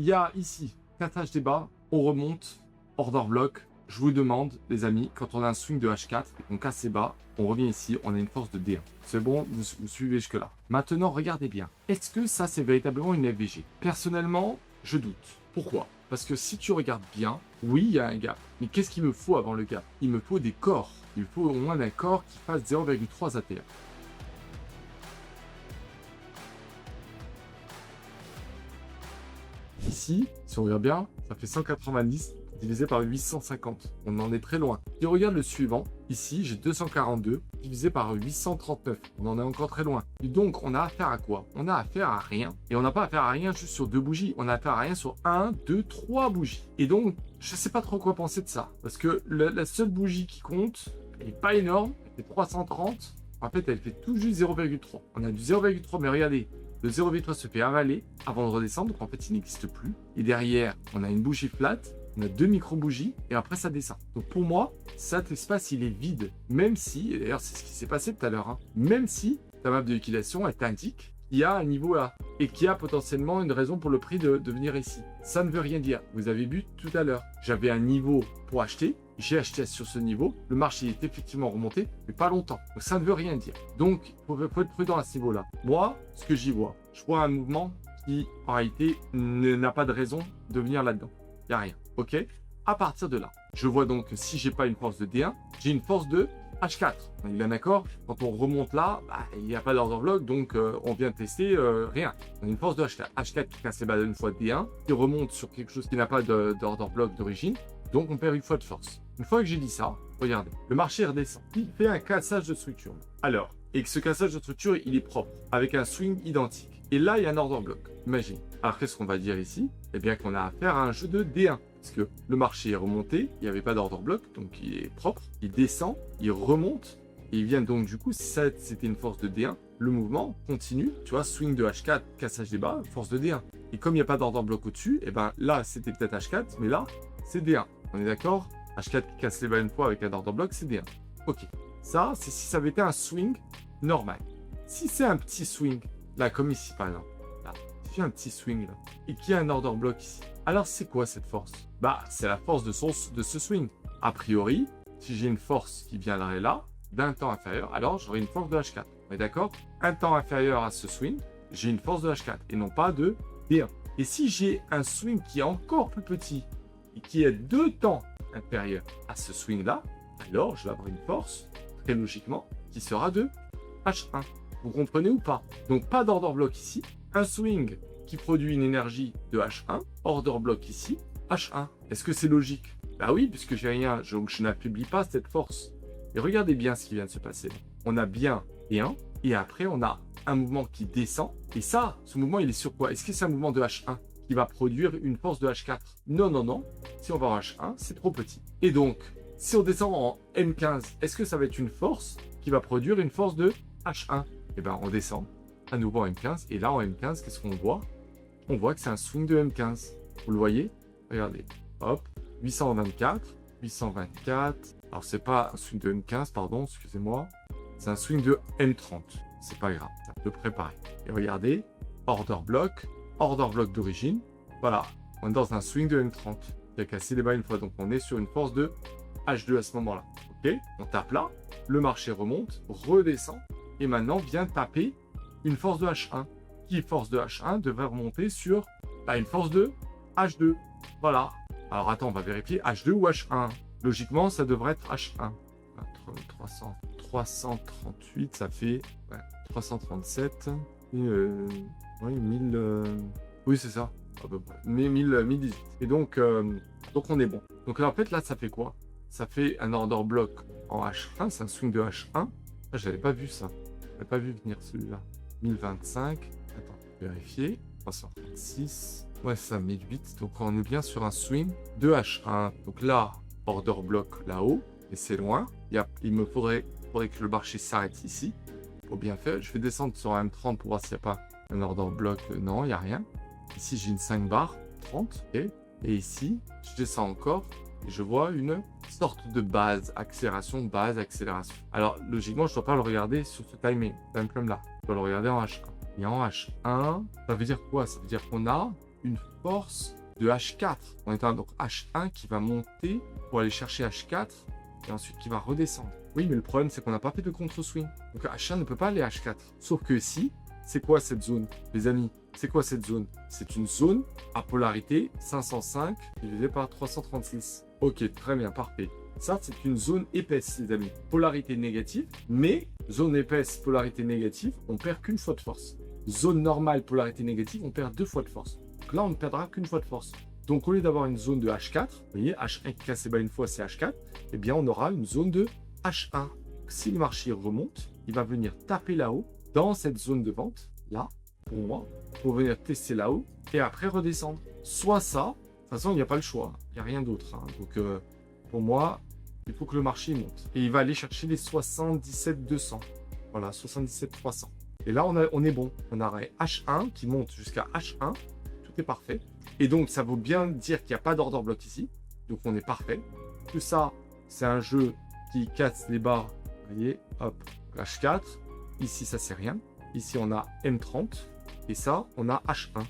il y a ici, cassage des bas, on remonte, order block. Je vous demande, les amis, quand on a un swing de H4 et qu'on casse ses bas, on revient ici, on a une force de D1. C'est bon, vous suivez jusque-là. Maintenant, regardez bien. Est-ce que ça, c'est véritablement une FVG? Personnellement, je doute. Pourquoi? Parce que si tu regardes bien, oui, il y a un gap. Mais qu'est-ce qu'il me faut avant le gap? Il me faut des corps. Il me faut au moins un corps qui fasse 0,3 ATR. Ici, si on regarde bien, ça fait 190 divisé par 850. On en est très loin. Si on regarde le suivant, ici, j'ai 242 divisé par 839. On en est encore très loin. Et donc, on a affaire à quoi? On a affaire à rien. Et on n'a pas affaire à rien juste sur 2 bougies. On a affaire à rien sur 1, 2, 3 bougies. Et donc, je ne sais pas trop quoi penser de ça. Parce que la seule bougie qui compte, elle n'est pas énorme. Elle fait 330. En fait, elle fait tout juste 0,3. On a du 0,3, mais regardez. Le 0,3 se fait avaler avant de redescendre. Donc, en fait, il n'existe plus. Et derrière, on a une bougie flat. On a 2 micro-bougies et après ça descend. Donc pour moi, cet espace il est vide. Même si, et d'ailleurs c'est ce qui s'est passé tout à l'heure, même si ta map de liquidation elle t'indique qu'il y a un niveau là et qu'il y a potentiellement une raison pour le prix de venir ici. Ça ne veut rien dire. Vous avez vu tout à l'heure, j'avais un niveau pour acheter. J'ai acheté sur ce niveau. Le marché est effectivement remonté, mais pas longtemps. Donc ça ne veut rien dire. Donc il faut être prudent à ce niveau-là. Moi, ce que j'y vois, je vois un mouvement qui en réalité n'a pas de raison de venir là-dedans. Il n'y a rien. Ok, à partir de là, je vois donc que si j'ai pas une force de D1, j'ai une force de H4. On est bien d'accord? Quand on remonte là, il n'y a pas d'order block, donc on vient tester rien. On a une force de H4. H4 qui casse les balles une fois de D1, qui remonte sur quelque chose qui n'a pas d'order block d'origine, donc on perd une fois de force. Une fois que j'ai dit ça, regardez, le marché redescend. Il fait un cassage de structure. Alors, et que ce cassage de structure, il est propre, avec un swing identique. Et là, il y a un order block. Imagine. Alors, qu'est-ce qu'on va dire ici? Eh bien, qu'on a affaire à un jeu de D1. Parce que le marché est remonté, il n'y avait pas d'order block, donc il est propre. Il descend, il remonte, et il vient donc du coup, si ça c'était une force de D1, le mouvement continue. Tu vois, swing de H4, cassage des bas, force de D1. Et comme il n'y a pas d'order block au-dessus, eh ben là, c'était peut-être H4, mais là, c'est D1. On est d'accord? H4 qui casse les bas une fois avec un order block, c'est D1. Ok. Ça, c'est si ça avait été un swing normal. Si c'est un petit swing, là, comme ici par exemple, là, il fait un petit swing là, et qu'il y a un order block ici, alors c'est quoi cette force? C'est la force de ce swing. A priori, si j'ai une force qui viendrait là, d'un temps inférieur, alors j'aurai une force de H4. On est d'accord? Un temps inférieur à ce swing, j'ai une force de H4 et non pas de D1. Et si j'ai un swing qui est encore plus petit et qui est 2 temps inférieur à ce swing-là, alors je vais avoir une force, très logiquement, qui sera de H1. Vous comprenez ou pas? Donc pas d'order block ici, un swing qui produit une énergie de H1, order block ici, H1. Est-ce que c'est logique? Bah oui, puisque j'ai rien, donc je n'affaiblis pas cette force. Et regardez bien ce qui vient de se passer. On a bien D1, et après on a un mouvement qui descend, et ça, ce mouvement il est sur quoi? Est-ce que c'est un mouvement de H1 qui va produire une force de H4? Non, non, non. Si on va en H1, c'est trop petit. Et donc, si on descend en M15, est-ce que ça va être une force qui va produire une force de H1? Eh bien, on descend à nouveau en M15. Et là, en M15, qu'est-ce qu'on voit? On voit que c'est un swing de M15. Vous le voyez? Regardez. Hop. 824. 824. Alors, c'est pas un swing de M15, pardon, excusez-moi. C'est un swing de M30. C'est pas grave. C'est à peu près pareil. Et regardez. Order block d'origine. Voilà. On est dans un swing de M30 qui a cassé les bas une fois. Donc, on est sur une force de H2 à ce moment-là. Ok? On tape là. Le marché remonte, redescend. Et maintenant vient taper une force de H1. Qui, force de H1, devrait remonter sur une force de H2. Voilà. Alors attends, on va vérifier H2 ou H1. Logiquement, ça devrait être H1. 338, ça fait 337. Et, oui, 1000. Oui, c'est ça. À peu près. 1018. Et donc on est bon. Donc là, en fait, là, ça fait quoi? Ça fait un order block en H1. C'est un swing de H1. Ah, j'avais pas vu ça. J'avais pas vu venir celui-là. 1025. Attends, vérifier. 336. Ouais, ça, 1008. Donc, on est bien sur un swing de H1. Donc là, order block là-haut. Et c'est loin. Il me faudrait que le marché s'arrête ici. Pour bien faire. Je vais descendre sur un M30 pour voir s'il n'y a pas un order block. Non, il n'y a rien. Ici, j'ai une 5 barres. 30. Okay. Et ici, je descends encore. Et je vois une sorte de base, accélération. Alors, logiquement, je ne dois pas le regarder sur ce time frame là. Je dois le regarder en H1. Et en H1, ça veut dire quoi? Ça veut dire qu'on a une force de H4. On est donc H1 qui va monter pour aller chercher H4 et ensuite qui va redescendre. Oui, mais le problème, c'est qu'on n'a pas fait de contre-swing. Donc H1 ne peut pas aller H4. Sauf que si, c'est quoi cette zone, les amis? C'est quoi cette zone? C'est une zone à polarité 505 divisé par 336. Ok, très bien, parfait. Ça, c'est une zone épaisse, les amis. Polarité négative, mais zone épaisse, polarité négative, on perd qu'une fois de force. Zone normale, polarité négative, on perd 2 fois de force. Donc là, on ne perdra qu'une fois de force. Donc au lieu d'avoir une zone de H4, vous voyez, H1 qui casse les bas une fois, c'est H4, eh bien, on aura une zone de H1. Si le marché remonte, il va venir taper là-haut, dans cette zone de vente, là, pour moi, pour venir tester là-haut, et après redescendre. Soit ça, de toute façon, il n'y a pas le choix, il n'y a rien d'autre. Hein. Donc, pour moi, il faut que le marché monte. Et il va aller chercher les 77 200. Voilà, 77 300. Et là, on est bon. On a H1 qui monte jusqu'à H1. Tout est parfait. Et donc, ça veut bien dire qu'il n'y a pas d'order block ici. Donc, on est parfait. Tout ça, c'est un jeu qui casse les barres. Vous voyez, hop, H4. Ici, ça, c'est rien. Ici, on a M30. Et ça, on a H1.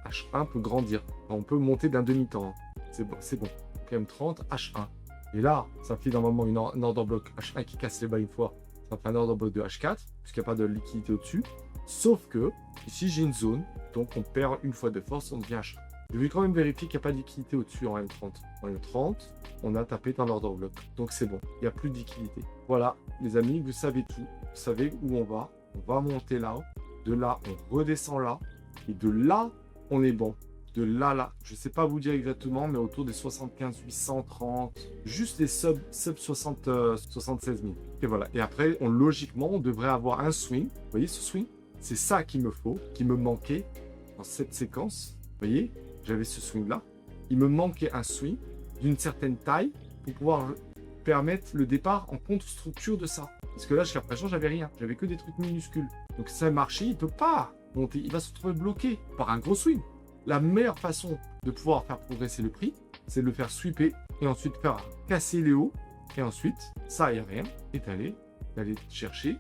H1 peut grandir. On peut monter d'un demi-temps. C'est bon, c'est bon. Donc, M30, H1. Et là, ça fait normalement un order block H1 qui casse les bas une fois. Ça fait un order block de H4, puisqu'il n'y a pas de liquidité au-dessus. Sauf que, ici, j'ai une zone. Donc, on perd une fois de force, on devient H1. Je vais quand même vérifier qu'il n'y a pas de liquidité au-dessus en M30. En M30, on a tapé dans l'order block. Donc, c'est bon. Il n'y a plus de liquidité. Voilà, les amis, vous savez tout. Vous savez où on va. On va monter là. De là, on redescend là. Et de là, on est bon. De là, je ne sais pas vous dire exactement, mais autour des 75 830, juste les sub 76 000. Et voilà. Et après, logiquement, on devrait avoir un swing. Vous voyez ce swing? C'est ça qu'il me faut, qui me manquait dans cette séquence. Vous voyez, j'avais ce swing-là. Il me manquait un swing d'une certaine taille pour pouvoir permettre le départ en contre-structure de ça. Parce que là, jusqu'à présent, j'avais rien. J'avais que des trucs minuscules. Donc ça marché, il ne peut pas monter. Il va se retrouver bloqué par un gros swing. La meilleure façon de pouvoir faire progresser le prix, c'est de le faire sweeper et ensuite faire casser les hauts. Et ensuite, ça et rien, et d'aller chercher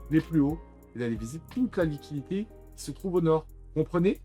les plus hauts et d'aller viser toute la liquidité qui se trouve au nord. Comprenez?